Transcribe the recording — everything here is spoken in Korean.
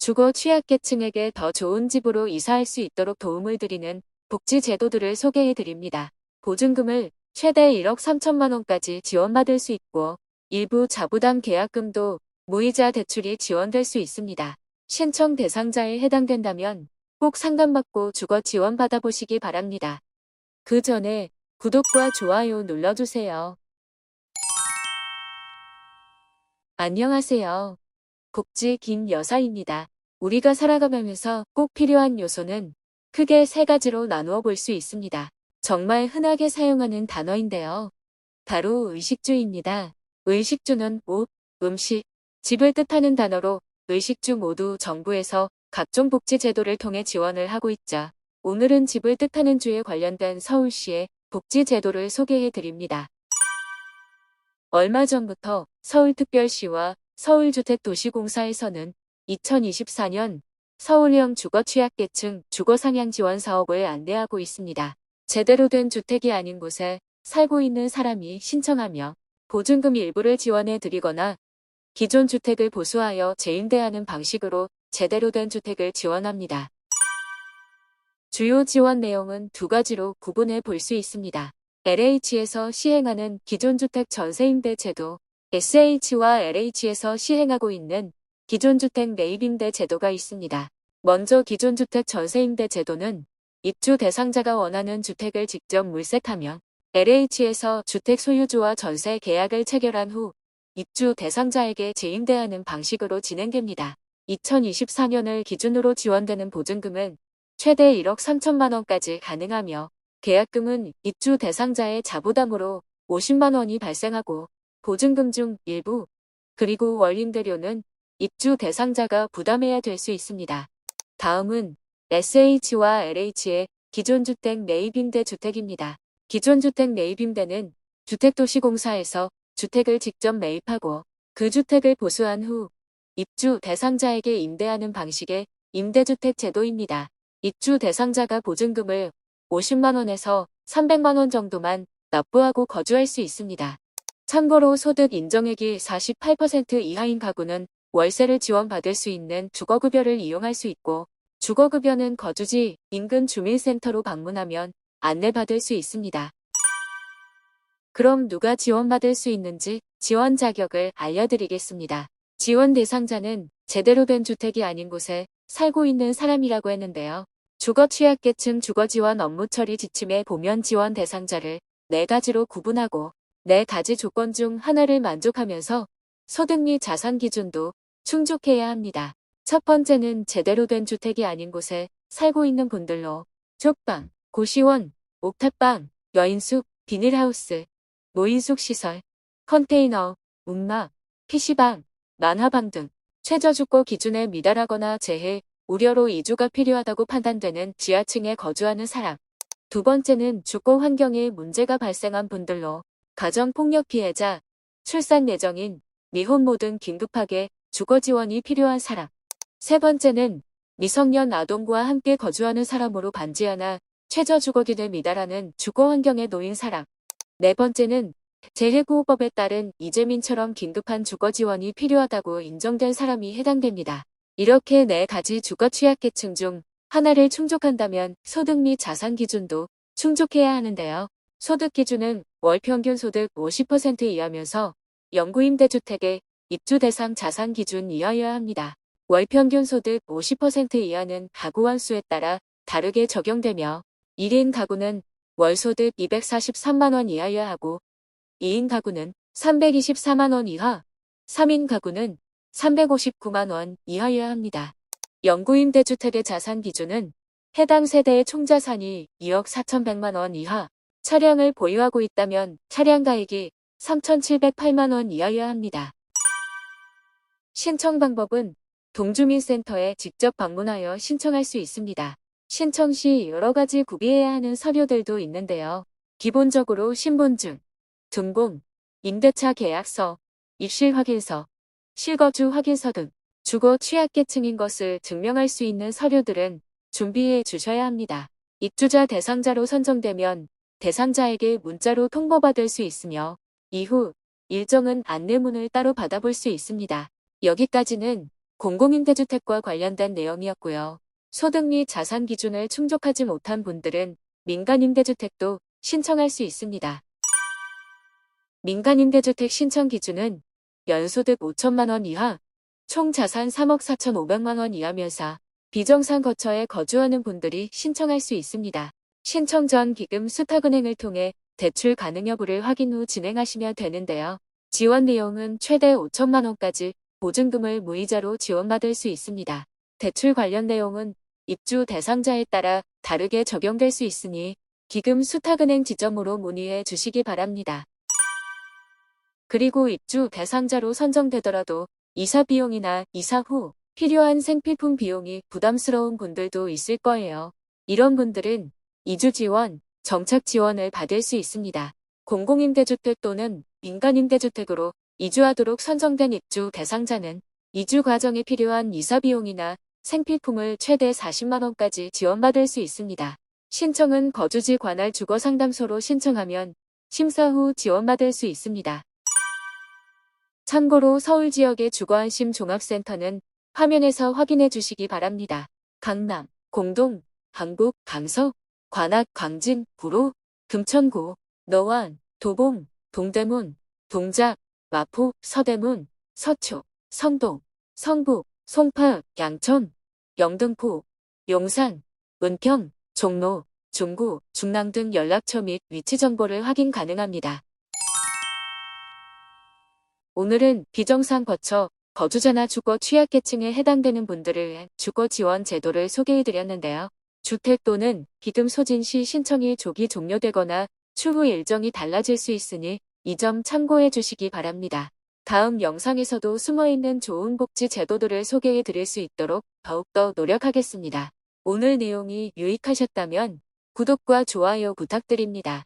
주거 취약계층에게 더 좋은 집으로 이사할 수 있도록 도움을 드리는 복지 제도들을 소개해 드립니다. 보증금을 최대 1억 3천만 원까지 지원받을 수 있고 일부 자부담 계약금도 무이자 대출이 지원될 수 있습니다. 신청 대상자에 해당된다면 꼭 상담받고 주거 지원 받아보시기 바랍니다. 그 전에 구독과 좋아요 눌러주세요. 안녕하세요. 복지 김여사입니다. 우리가 살아가면서 꼭 필요한 요소는 크게 세 가지로 나누어 볼 수 있습니다. 정말 흔하게 사용하는 단어인데요. 바로 의식주입니다. 의식주는 옷, 음식, 집을 뜻하는 단어로 의식주 모두 정부에서 각종 복지 제도를 통해 지원을 하고 있죠. 오늘은 집을 뜻하는 주에 관련된 서울시의 복지 제도를 소개해 드립니다. 얼마 전부터 서울특별시와 서울주택도시공사에서는 2024년 서울형 주거취약계층 주거상향 지원 사업을 안내하고 있습니다. 제대로 된 주택이 아닌 곳에 살고 있는 사람이 신청하며 보증금 일부를 지원해 드리거나 기존 주택을 보수하여 재임대하는 방식으로 제대로 된 주택을 지원합니다. 주요 지원 내용은 두 가지로 구분해 볼 수 있습니다. LH에서 시행하는 기존주택 전세임대 제도, SH와 LH에서 시행하고 있는 기존주택 매입임대 제도가 있습니다. 먼저 기존주택 전세임대 제도는 입주 대상자가 원하는 주택을 직접 물색하며 LH에서 주택 소유주와 전세 계약을 체결한 후 입주 대상자에게 재임대하는 방식으로 진행됩니다. 2024년을 기준으로 지원되는 보증금은 최대 1억 3천만 원까지 가능하며 계약금은 입주 대상자의 자부담으로 50만 원이 발생하고 보증금 중 일부 그리고 원임대료는 입주 대상자가 부담해야 될 수 있습니다. 다음은 SH와 LH의 기존주택 매입임대 주택입니다. 기존주택 매입임대는 주택도시공사에서 주택을 직접 매입하고 그 주택을 보수한 후 입주 대상자에게 임대하는 방식의 임대주택 제도입니다. 입주 대상자가 보증금을 50만 원에서 300만 원 정도만 납부하고 거주할 수 있습니다. 참고로 소득 인정액이 48% 이하인 가구는 월세를 지원받을 수 있는 주거급여를 이용할 수 있고 주거급여는 거주지 인근 주민센터로 방문하면 안내받을 수 있습니다. 그럼 누가 지원받을 수 있는지 지원 자격을 알려드리겠습니다. 지원 대상자는 제대로 된 주택이 아닌 곳에 살고 있는 사람이라고 했는데요. 주거 취약계층 주거지원 업무 처리 지침에 보면 지원 대상자를 4가지로 구분하고 4가지 조건 중 하나를 만족하면서 소득 및 자산 기준도 충족해야 합니다. 첫 번째는 제대로 된 주택이 아닌 곳에 살고 있는 분들로 쪽방, 고시원, 옥탑방, 여인숙, 비닐하우스, 노인숙 시설, 컨테이너, 움막, PC방, 만화방 등 최저주거 기준에 미달하거나 재해, 우려로 이주가 필요하다고 판단되는 지하층에 거주하는 사람. 두 번째는 주거 환경에 문제가 발생한 분들로 가정폭력 피해자, 출산 예정인, 미혼모 등 긴급하게 주거 지원이 필요한 사람. 세 번째는 미성년 아동과 함께 거주하는 사람으로 반지하나 최저주거기준에 미달하는 주거 환경에 놓인 사람. 네 번째는 재해구호법에 따른 이재민처럼 긴급한 주거 지원이 필요하다고 인정된 사람이 해당됩니다. 이렇게 4가지 주거 취약계층 중 하나를 충족한다면 소득 및 자산 기준도 충족해야 하는데요. 소득 기준은 월 평균 소득 50% 이하면서 영구임대주택의 입주 대상 자산 기준 이하여야 합니다. 월 평균 소득 50% 이하는 가구 원수에 따라 다르게 적용되며 1인 가구는 월 소득 243만 원 이하여야 하고 2인 가구는 324만 원 이하, 3인 가구는 359만 원 이하여야 합니다. 영구임대주택의 자산 기준은 해당 세대의 총자산이 2억 4,100만 원 이하, 차량을 보유하고 있다면 차량가액이 3,708만 원 이하여야 합니다. 신청 방법은 동주민센터에 직접 방문하여 신청할 수 있습니다. 신청 시 여러 가지 구비해야 하는 서류들도 있는데요. 기본적으로 신분증, 등본, 임대차 계약서, 입실 확인서, 실거주 확인서 등 주거 취약계층인 것을 증명할 수 있는 서류들은 준비해 주셔야 합니다. 입주자 대상자로 선정되면 대상자에게 문자로 통보받을 수 있으며 이후 일정은 안내문을 따로 받아볼 수 있습니다. 여기까지는 공공임대주택과 관련된 내용이었고요. 소득 및 자산 기준을 충족하지 못한 분들은 민간임대주택도 신청할 수 있습니다. 민간임대주택 신청 기준은 연소득 5천만 원 이하, 총 자산 3억 4,500만 원 이하면서 비정상 거처에 거주하는 분들이 신청할 수 있습니다. 신청 전 기금 수탁은행을 통해 대출 가능 여부를 확인 후 진행하시면 되는데요. 지원 내용은 최대 5천만 원까지 보증금을 무이자로 지원받을 수 있습니다. 대출 관련 내용은 입주 대상자에 따라 다르게 적용될 수 있으니 기금 수탁은행 지점으로 문의해 주시기 바랍니다. 그리고 입주 대상자로 선정되더라도 이사 비용이나 이사 후 필요한 생필품 비용이 부담스러운 분들도 있을 거예요. 이런 분들은 이주 지원, 정착 지원을 받을 수 있습니다. 공공임대주택 또는 민간임대주택으로 이주하도록 선정된 입주 대상자는 이주 과정에 필요한 이사 비용이나 생필품을 최대 40만 원까지 지원받을 수 있습니다. 신청은 거주지 관할 주거상담소로 신청하면 심사 후 지원받을 수 있습니다. 참고로 서울 지역의 주거안심 종합센터는 화면에서 확인해 주시기 바랍니다. 강남, 공동, 강북, 강서, 관악, 광진, 구로, 금천구, 너완, 도봉, 동대문, 동작, 마포, 서대문, 서초, 성동, 성북, 송파, 양천, 영등포, 용산, 은평, 종로, 중구, 중랑 등 연락처 및 위치 정보를 확인 가능합니다. 오늘은 비정상 거처, 거주자나 주거 취약계층에 해당되는 분들을 위한 주거 지원 제도를 소개해드렸는데요. 주택 또는 기금 소진 시 신청이 조기 종료되거나 추후 일정이 달라질 수 있으니 이 점 참고해 주시기 바랍니다. 다음 영상에서도 숨어있는 좋은 복지 제도들을 소개해 드릴 수 있도록 더욱더 노력하겠습니다. 오늘 내용이 유익하셨다면 구독과 좋아요 부탁드립니다.